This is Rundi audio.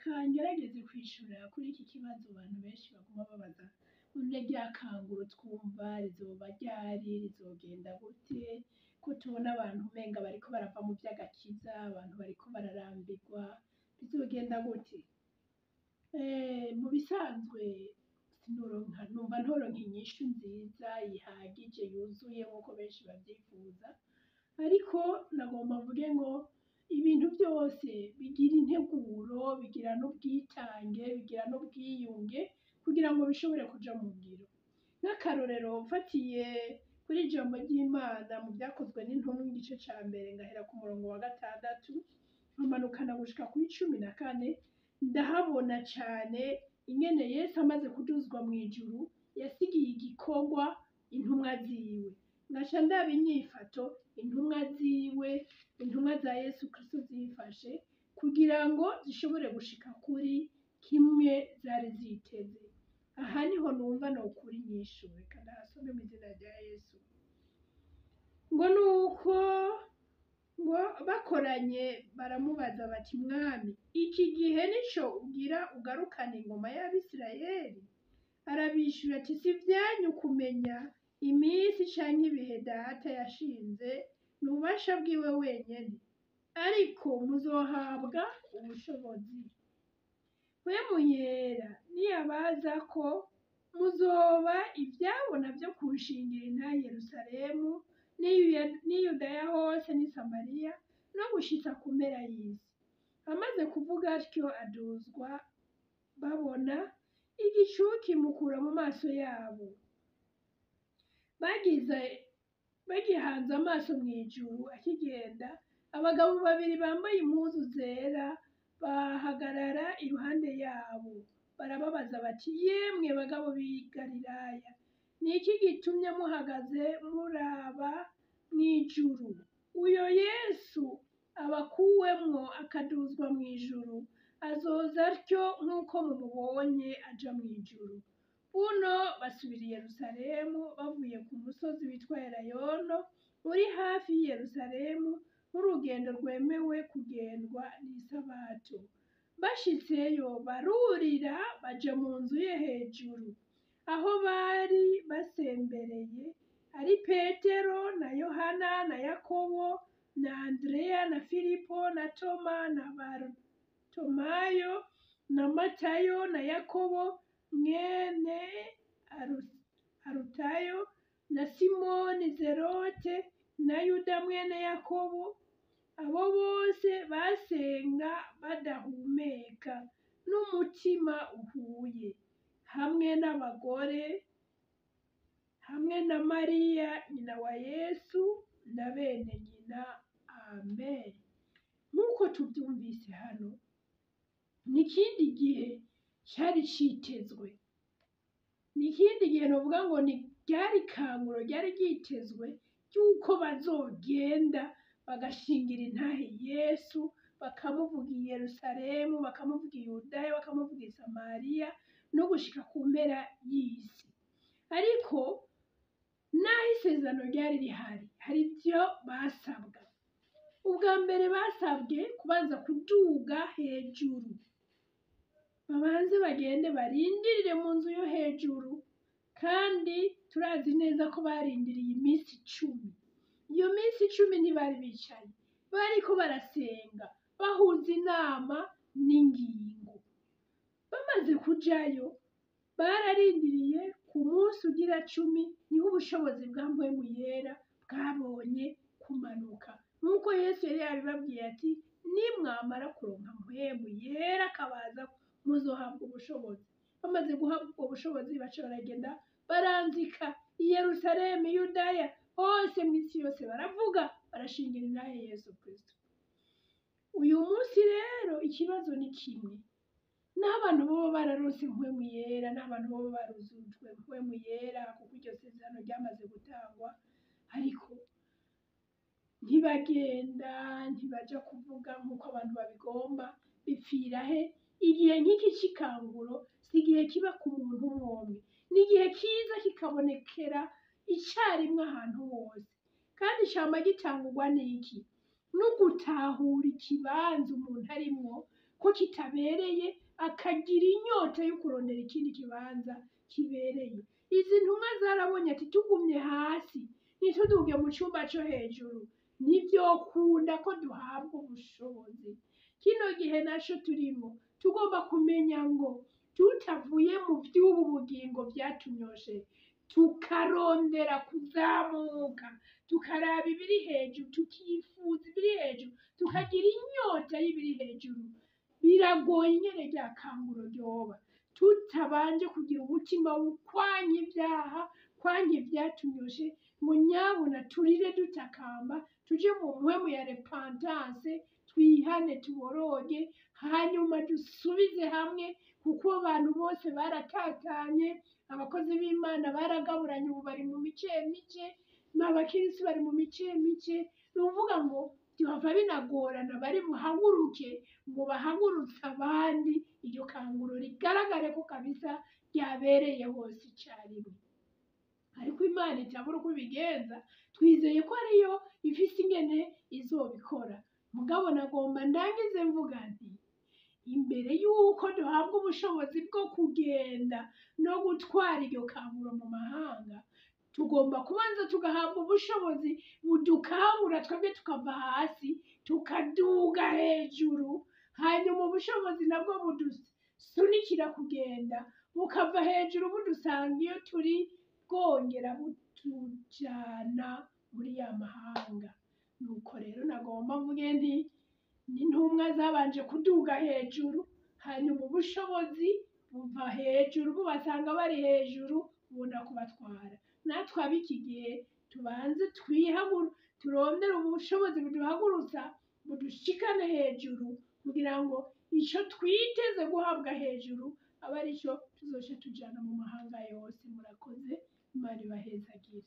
reka ngerageze kwishura kuri iki kibazo abantu benshi baguma babaza none rya kanguro twumva rizoba ryari rizogenda gute ko tubona abantu umenga bariko barava mu vy'agakiza abantu bariko bararambirwa bizogenda gute mu bisanzwe numva ntoronka inyishu nziza ihagije yuzuye nk'uko benshi bavyifuza ariko nagomba mvuge ngo ibintu byose bigira integuro bigira n'ubwitange bigira n'ubwiyunge kugira ngo bishobore kuja mu ngiro nk'akarorero mfatiye kuri ijambo ry'Imana mu vyakozwe n'intumwa igice ca mbere ngahera ku murongo wa 6 nkamanukana gushika kuri 14 ndahabona cane ingene Yesu amaze kuduzwa mw'ijuru yasigiye igikorwa intumwa ziwe ngaca ndaba inyifato intumwa ziwe intumwa za Yesu Kristo zifashe kugira ngo zishobore gushika kuri kimwe zari ziteze aha niho numva nokura inyishu reka ndahasome mu izina rya Yesu ngo nuko ngo bakoranye baramubaza bati mwami iki gihe nico ugira ugarukana ingoma y'Abisirayeli arabishura ati si vyanyu kumenya iminsi canke ibihe data yashinze n'ububasha bwiwe wenyene ariko muzohabwa ubushobozi mpwemu yera niyabaza ko muzoba ivyabona vyo kunshingira intahe Yerusalemu n'i Yudaya hose n'i Samariya no gushitsa ku mpera y'isi amaze kuvuga atyo aduzwa babona igicu kimukura mu maso yabo bagihanze amaso mw'ijuru akigenda abagabo babiri bambaye impuzu zera bahagarara iruhande yabo barababaza bati yemwe bagabo b'i Galilaya niki gitumye muhagaze muraba mw'ijuru uyo Yesu abakuwemwo akaduzwa mw'ijuru azoza atyo nk'uko mumubonye aja mw'ijuru buno basubira i Yerusalemu bavuye ku musozi witwa Elayono uri hafi y'i Yerusalemu nk'urugendo rwemewe kugendwa n'isabato bashitseyo barurira baja mu nzu ye hejuru aho bari basembereye ari Petero na Yohana na Yakobo na Andreya na Filipo na Toma na Bartomayo na Matayo na Yakobo mwene Arutayo na Simoni Zerote na Yuda mwene Yakobo abo bose basenga badahumeka n'umutima uhuye hamwe n'abagore hamwe na Mariya nyina wa Yesu na bene nyina amen nk'uko tuvyumvise hano n'ikindi gihe cari citezwe n'ikindi gihe novuga ngo ni ryari kanguro ryari ryitezwe ry'uko bazogenda bagashingira intahe Yesu bakamuvuga i Yerusalemu bakamuvuga i Yudaya bakamuvuga i Samariya no gushika ku mpera y'isi ariko naho isezerano ryari rihari hari ivyo basabwa ubwa mbere basabwe kubanza kuduga hejuru babanze bagende barindirire mu nzu yo hejuru kandi turazi neza ko barindiriye iminsi 10 iyo minsi 10 ntibari bicaye bariko barasenga bahuza inama n'ingingo bamaze kujayo bararindiriye ku munsi ugira 10 niho ubushobozi bwa mpwemu yera bwabonye kumanuka nk'uko Yesu yari yabibabwiye ati nimwamara kuronka mpwemu yera akabaza muzohabwa ubushobozi bamaze guhabwa ubwo bushobozi baca baragenda baranzika i Yerusalemu Yudaya hose mw'isi yose baravuga barashingira intahe Yesu Kristo uyu munsi rero ikibazo ni kimwe n'abantu bobo bararonse mpwemu yera n'abantu bobo baruzujwe mpwemu yera kuko iryo sezerano ryamaze gutangwa ariko ntibagenda ntibaja kuvuga nk'uko abantu babigomba bipfira he igihe nk'iki c'ikanguro si igihe kiba ku muntu umwe ni igihe kiza kikabonekera icarimwe ahantu hose kandi cama gitangurwa n'iki no gutahura ikibanza umuntu arimwo ko kitabereye, akagira inyota yo kurondera ikindi kibanza kibereye. Izi ntumwa zarabonye ati tugumye hasi ntituduge mu cumba co hejuru ntivyokunda ko duhabwa ubushobozi. Kino gihe naco turimo tugomba kumenya ngo tutavuye mu vy'ubu bugingo vyatunyoshe, tukarondera kuzamuka, tukaraba ibiri hejuru, tukifuza ibiri hejuru, tukagira inyota y'ibiri hejuru. Biragoye ingene rya kanguro ryoba tutabanje kugira umutima w'ukwanka ivyaha, kwanka ivyatunyoshe, ngo nyabuna turire dutakamba, tuje mu mpwemu ya repentance, twihane tuboroge, hanyuma dusubize hamwe, kuko abantu bose baratatanye, abakozi b'Imana baragaburanye, ubu bari mu mice mice, n'abakirisi bari mu mice mice. Ni ukuvuga ngo vyohava binagorana bari buhaguruke ngo bahagurutse abandi, iryo kanguro rigaragare ko kabisa ryabereye hose icarimwe. Ariko Imana itabura uko ibigenza, twizeye ko ariyo ifise ingene izobikora. Mugabo nagomba ndangize mvuga nti imbere yuko duhabwa ubushobozi bwo kugenda no gutwara iryo kanguro mu mahanga, tugomba kubanza tugahabwa ubushobozi budukangura twebwe tukava hasi tukaduga hejuru, hanyuma ubushobozi nabwo budusunikira kugenda bukava hejuru budusanga iyo turi, bwongera butujana muri ya mahanga. Nuko rero nagomba mvuge nti n'intumwa zabanje kuduga hejuru, hanyuma ubushobozi buva hejuru bubasanga bari hejuru bubona kubatwara. Natwe ab'iki gihe tubanze turondere ubushobozi buduhagurutsa budushikane hejuru, kugira ngo ico twiteze guhabwa hejuru abe arico tuzoca tujana mu mahanga yose. Murakoze, Imana ibahezagire.